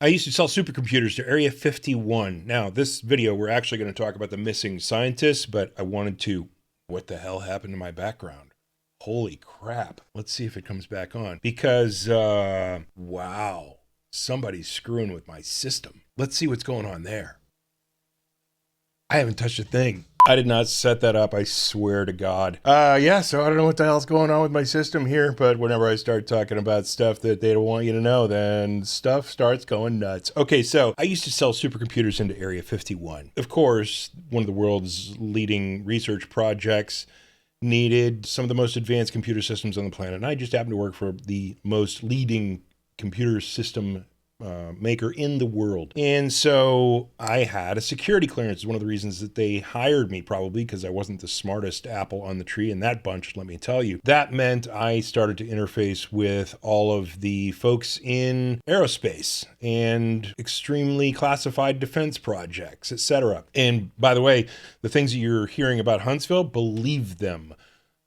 I used to sell supercomputers to Area 51. Now, this video, we're actually going to talk about the missing scientists, but I wanted to... What the hell happened to my background? Holy crap. Let's see if it comes back on. Because, wow. Somebody's screwing with my system. Let's see what's going on there. I haven't touched a thing. I did not set that up, I swear to God. Yeah, so I don't know what the hell's going on with my system here, but whenever I start talking about stuff that they don't want you to know, then stuff starts going nuts. Okay, so I used to sell supercomputers into Area 51. Of course, one of the world's leading research projects needed some of the most advanced computer systems on the planet, and I just happened to work for the most leading computer system maker in the world. And so I had a security clearance. It's one of the reasons that they hired me, probably because I wasn't the smartest apple on the tree in that bunch, let me tell you. That meant I started to interface with all of the folks in aerospace and extremely classified defense projects, etc. And by the way, the things that you're hearing about Huntsville, believe them.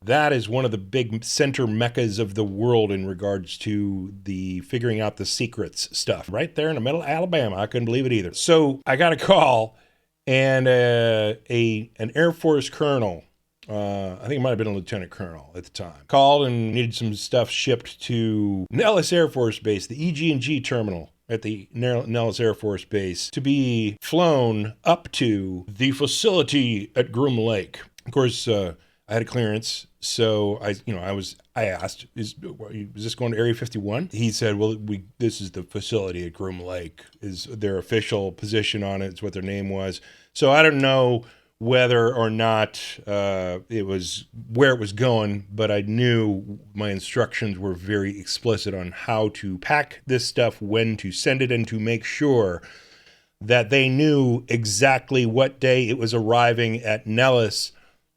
That is one of the big center meccas of the world in regards to the figuring out the secrets stuff. Right there in the middle of Alabama. I couldn't believe it either. So I got a call, and an Air Force colonel, I think it might have been a lieutenant colonel at the time, called and needed some stuff shipped to Nellis Air Force Base, the EG&G terminal at the Nellis Air Force Base, to be flown up to the facility at Groom Lake. Of course, I had a clearance, so I asked, is this going to Area 51? He said, well, this is the facility at Groom Lake, is their official position on it. It's what their name was. So I don't know whether or not it was where it was going, but I knew my instructions were very explicit on how to pack this stuff, when to send it, and to make sure that they knew exactly what day it was arriving at Nellis,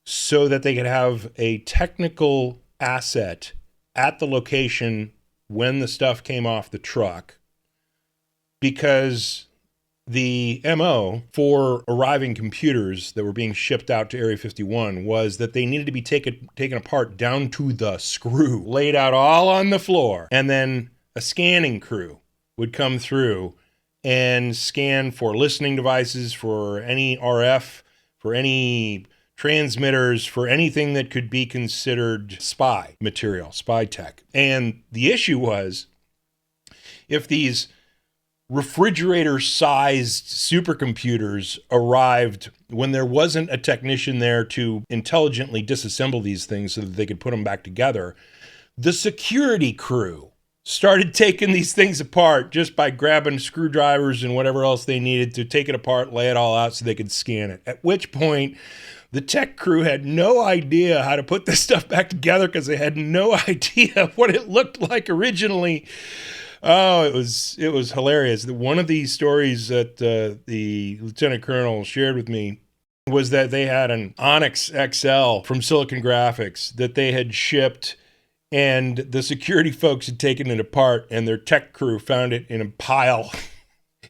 so that they could have a technical asset at the location when the stuff came off the truck. Because the MO for arriving computers that were being shipped out to Area 51 was that they needed to be taken apart down to the screw, laid out all on the floor, and then a scanning crew would come through and scan for listening devices, for any RF, for any transmitters, for anything that could be considered spy material, spy tech. And the issue was, if these refrigerator-sized supercomputers arrived when there wasn't a technician there to intelligently disassemble these things so that they could put them back together, the security crew started taking these things apart just by grabbing screwdrivers and whatever else they needed to take it apart, lay it all out so they could scan it. At which point, the tech crew had no idea how to put this stuff back together because they had no idea what it looked like originally. Oh, it was hilarious. One of these stories that the lieutenant colonel shared with me was that they had an Onyx XL from Silicon Graphics that they had shipped, and the security folks had taken it apart, and their tech crew found it in a pile.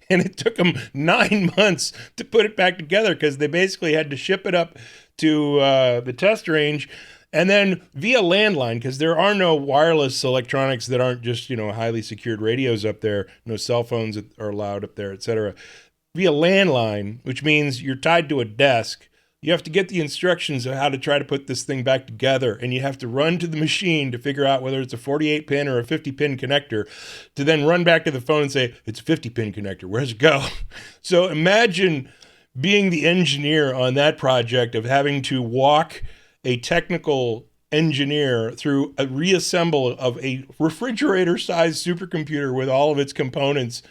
And it took them 9 months to put it back together because they basically had to ship it up to the test range, and then via landline, because there are no wireless electronics that aren't just, highly secured radios up there, no cell phones that are allowed up there, etc. Via landline, which means you're tied to a desk. You have to get the instructions of how to try to put this thing back together, and you have to run to the machine to figure out whether it's a 48-pin or a 50-pin connector, to then run back to the phone and say, it's a 50-pin connector, where's it go? So imagine being the engineer on that project, of having to walk a technical engineer through a reassemble of a refrigerator-sized supercomputer with all of its components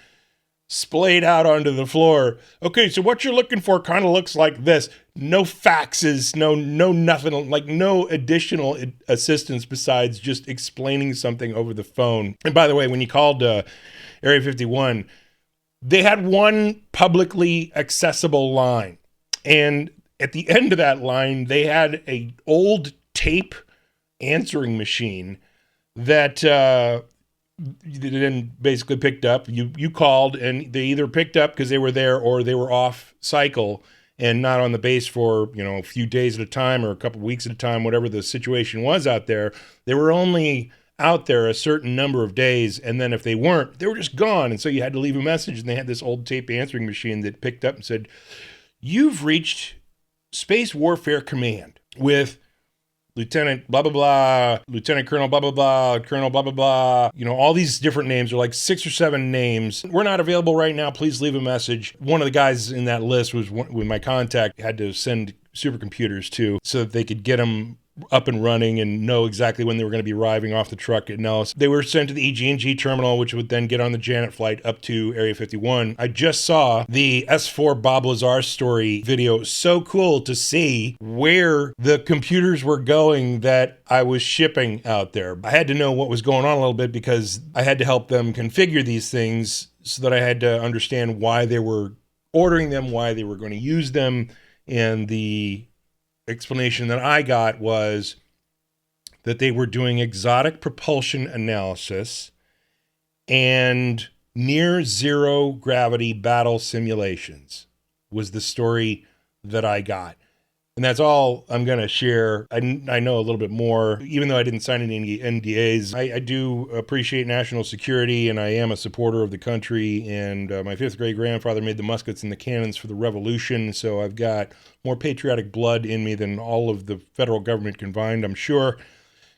splayed out onto the floor. Okay, so what you're looking for kind of looks like this. No faxes, no nothing, like no additional assistance besides just explaining something over the phone. And by the way, when you called Area 51, they had one publicly accessible line. And at the end of that line, they had a old tape answering machine that then basically picked up. You called, and they either picked up because they were there, or they were off cycle and not on the base for a few days at a time or a couple of weeks at a time, whatever the situation was out there. They were only out there a certain number of days, and then if they weren't, they were just gone. And so you had to leave a message, and they had this old tape answering machine that picked up and said, "You've reached Space Warfare Command with Lieutenant blah, blah, blah, Lieutenant Colonel blah, blah, blah, Colonel blah, blah, blah." You know, all these different names are like 6 or 7 names. "We're not available right now. Please leave a message." One of the guys in that list was with my contact, had to send supercomputers to so that they could get them up and running and know exactly when they were going to be arriving off the truck at Nellis. They were sent to the EG&G terminal, which would then get on the Janet flight up to Area 51. I just saw the S4 Bob Lazar story video. So cool to see where the computers were going that I was shipping out there. I had to know what was going on a little bit because I had to help them configure these things, so that I had to understand why they were ordering them, why they were going to use them. And the explanation that I got was that they were doing exotic propulsion analysis and near zero gravity battle simulations was the story that I got. And that's all I'm going to share. I know a little bit more, even though I didn't sign any NDAs. I do appreciate national security, and I am a supporter of the country. And my 5th grade grandfather made the muskets and the cannons for the Revolution, so I've got more patriotic blood in me than all of the federal government combined, I'm sure.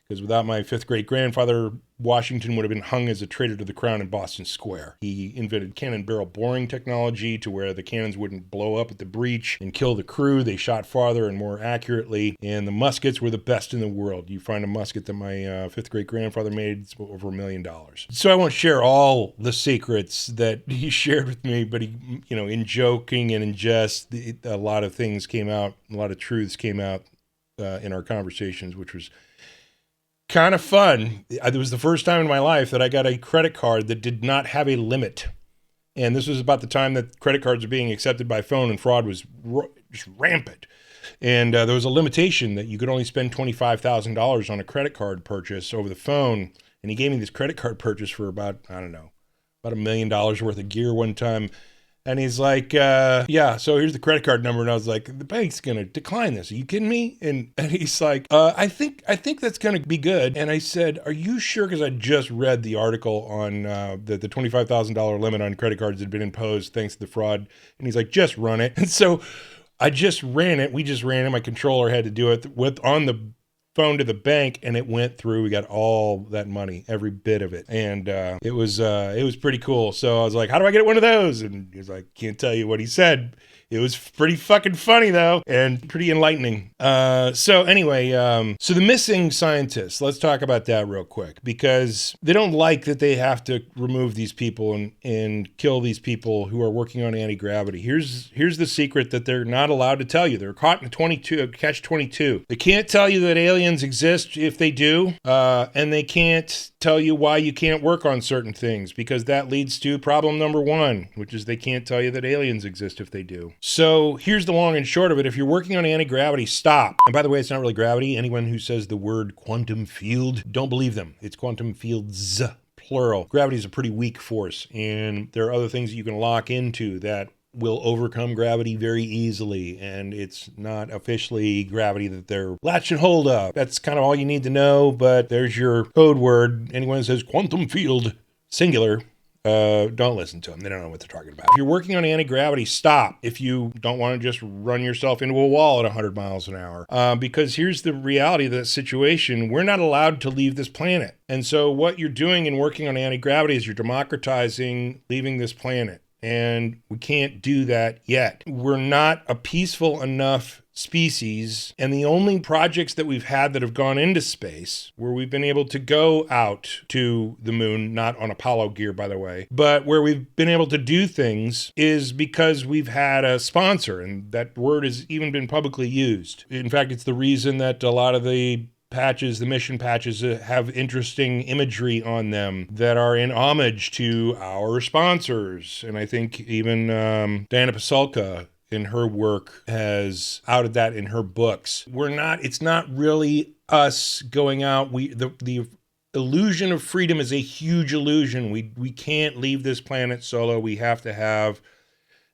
Because without my 5th grade grandfather, Washington would have been hung as a traitor to the crown in Boston Square. He invented cannon barrel boring technology to where the cannons wouldn't blow up at the breech and kill the crew. They shot farther and more accurately, and the muskets were the best in the world. You find a musket that my 5th grade grandfather made, it's over $1 million. So I won't share all the secrets that he shared with me, but he, in joking and in jest, a lot of things came out, a lot of truths came out in our conversations, which was kind of fun. It was the first time in my life that I got a credit card that did not have a limit. And this was about the time that credit cards were being accepted by phone and fraud was just rampant. And there was a limitation that you could only spend $25,000 on a credit card purchase over the phone. And he gave me this credit card purchase for about $1 million worth of gear one time. And he's like, yeah, so here's the credit card number. And I was like, the bank's going to decline this. Are you kidding me? And he's like, I think that's going to be good. And I said, are you sure? Because I just read the article on the $25,000 limit on credit cards had been imposed thanks to the fraud. And he's like, just run it. And so I just ran it. We just ran it. My controller had to do it on the phone to the bank, and it went through. We got all that money, every bit of it, and it was pretty cool. So I was like, how do I get one of those? And he was like, can't tell you what he said. It was pretty fucking funny though, and pretty enlightening. So anyway, so the missing scientists, let's talk about that real quick, because they don't like that they have to remove these people and kill these people who are working on anti-gravity. Here's the secret that they're not allowed to tell you. They're caught in catch-22. They can't tell you that aliens exist if they do, and they can't tell you why you can't work on certain things, because that leads to problem number 1, which is they can't tell you that aliens exist if they do. So here's the long and short of it. If you're working on anti-gravity, stop. And by the way, it's not really gravity. Anyone who says the word quantum field, don't believe them. It's quantum fields, plural. Gravity is a pretty weak force, and there are other things that you can lock into that will overcome gravity very easily, and it's not officially gravity that they're latching hold of. That's kind of all you need to know, but there's your code word. Anyone who says quantum field, singular, don't listen to them. They don't know what they're talking about. If you're working on anti-gravity, stop. If you don't want to just run yourself into a wall at 100 miles an hour. Because here's the reality of that situation. We're not allowed to leave this planet. And so what you're doing in working on anti-gravity is you're democratizing leaving this planet. And we can't do that yet. We're not a peaceful enough species, and the only projects that we've had that have gone into space where we've been able to go out to the moon, not on Apollo gear, by the way, but where we've been able to do things is because we've had a sponsor, and that word has even been publicly used. In fact, it's the reason that a lot of the patches, the mission patches, have interesting imagery on them that are in homage to our sponsors. And I think even Diana Pasulka in her work has outed that in her books. It's not really us going out. The illusion of freedom is a huge illusion. We can't leave this planet solo. We have to have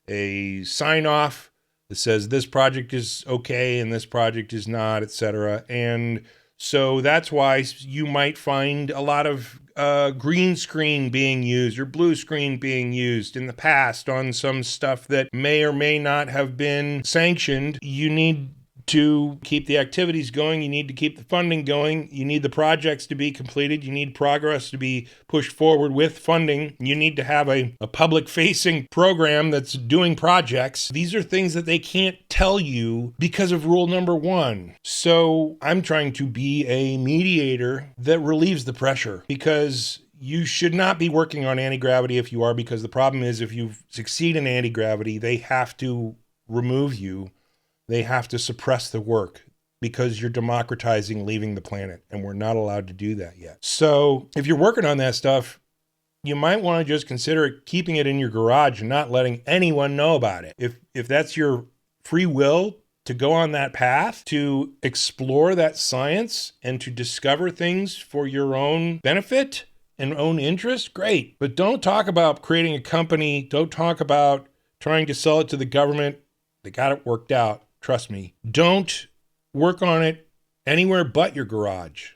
a sign off that says this project is okay and this project is not, etc. And So that's why you might find a lot of green screen being used or blue screen being used in the past on some stuff that may or may not have been sanctioned. You need to keep the activities going. You need to keep the funding going. You need the projects to be completed. You need progress to be pushed forward with funding. You need to have a public-facing program that's doing projects. These are things that they can't tell you because of rule number 1. So I'm trying to be a mediator that relieves the pressure, because you should not be working on anti-gravity if you are, because the problem is if you succeed in anti-gravity, they have to remove you. They have to suppress the work because you're democratizing leaving the planet, and we're not allowed to do that yet. So if you're working on that stuff, you might want to just consider keeping it in your garage and not letting anyone know about it. If that's your free will to go on that path, to explore that science and to discover things for your own benefit and own interest, great. But don't talk about creating a company. Don't talk about trying to sell it to the government. They got it worked out. Trust me. Don't work on it anywhere but your garage.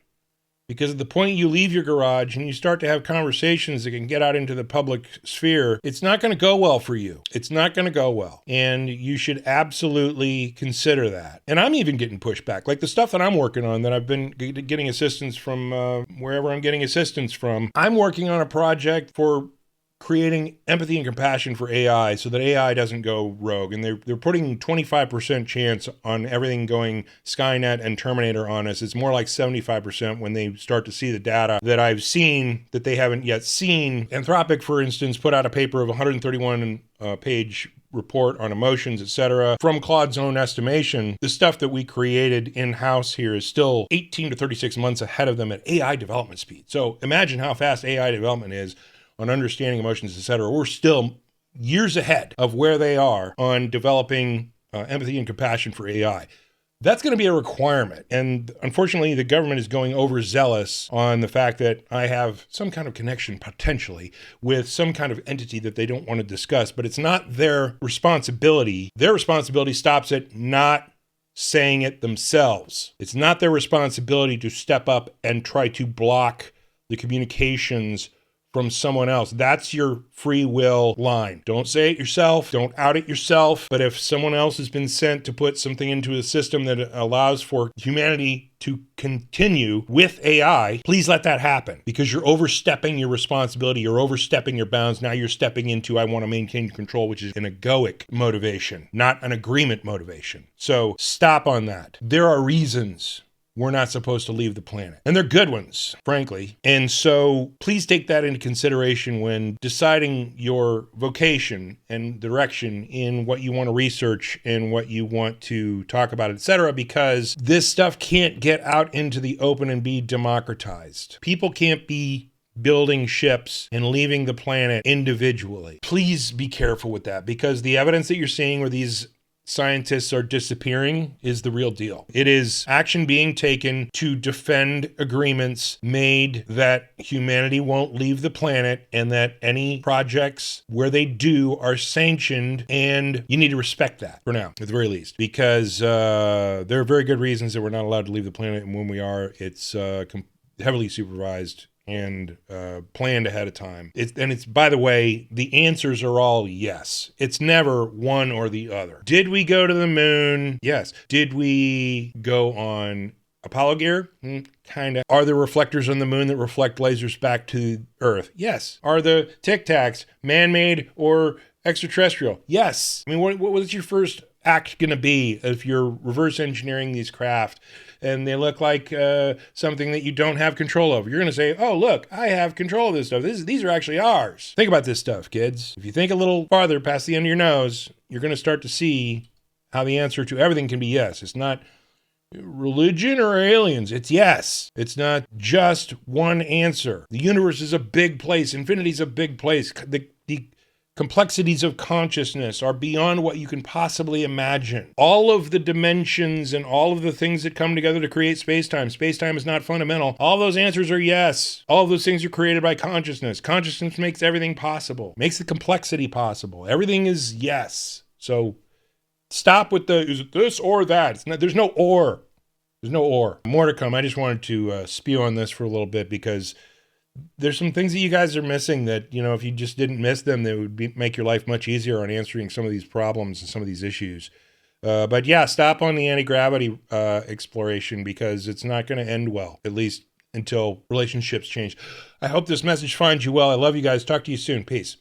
Because at the point you leave your garage and you start to have conversations that can get out into the public sphere, it's not going to go well for you. It's not going to go well. And you should absolutely consider that. And I'm even getting pushback. Like the stuff that I'm working on, that I've been getting assistance from wherever I'm getting assistance from. I'm working on a project for creating empathy and compassion for AI so that AI doesn't go rogue. And they're putting 25% chance on everything going Skynet and Terminator on us. It's more like 75% when they start to see the data that I've seen that they haven't yet seen. Anthropic, for instance, put out a paper of 131 page report on emotions, etc. From Claude's own estimation, the stuff that we created in-house here is still 18 to 36 months ahead of them at AI development speed. So imagine how fast AI development is on understanding emotions, etc. We're still years ahead of where they are on developing empathy and compassion for AI. That's going to be a requirement. And unfortunately, the government is going overzealous on the fact that I have some kind of connection potentially with some kind of entity that they don't want to discuss, but it's not their responsibility. Their responsibility stops at not saying it themselves. It's not their responsibility to step up and try to block the communications from someone else. That's your free will line. Don't say it yourself. Don't out it yourself. But if someone else has been sent to put something into a system that allows for humanity to continue with AI, please let that happen, because you're overstepping your responsibility. You're overstepping your bounds. Now you're stepping into, I want to maintain control, which is an egoic motivation, not an agreement motivation. So stop on that. There are reasons we're not supposed to leave the planet. And they're good ones, frankly. And so please take that into consideration when deciding your vocation and direction in what you want to research and what you want to talk about, etc., because this stuff can't get out into the open and be democratized. People can't be building ships and leaving the planet individually. Please be careful with that, because the evidence that you're seeing where these scientists are disappearing is the real deal. It is action being taken to defend agreements made that humanity won't leave the planet, and that any projects where they do are sanctioned, and you need to respect that for now, at the very least, because there are very good reasons that we're not allowed to leave the planet, and when we are, it's heavily supervised and planned ahead of time. It's, by the way, the answers are all yes. It's never one or the other. Did we go to the moon? Yes. Did we go on Apollo gear? Kind of. Are there reflectors on the moon that reflect lasers back to Earth? Yes. Are the Tic Tacs man-made or extraterrestrial? Yes. I mean, what was your first act going to be if you're reverse engineering these craft and they look like something that you don't have control over? You're going to say, oh, look, I have control of this stuff. These are actually ours. Think about this stuff, kids. If you think a little farther past the end of your nose, you're going to start to see how the answer to everything can be yes. It's not religion or aliens. It's yes. It's not just one answer. The universe is a big place. Infinity is a big place. The complexities of consciousness are beyond what you can possibly imagine. All of the dimensions and all of the things that come together to create space-time. Space-time is not fundamental. All those answers are yes. All of those things are created by consciousness. Consciousness makes everything possible, makes the complexity possible. Everything is yes. So stop with the, is it this or that? It's not, there's no or. There's no or. More to come. I just wanted to spew on this for a little bit because there's some things that you guys are missing that, you know, if you just didn't miss them, that would make your life much easier on answering some of these problems and some of these issues. But yeah, stop on the anti-gravity exploration because it's not going to end well, at least until relationships change. I hope this message finds you well. I love you guys. Talk to you soon. Peace.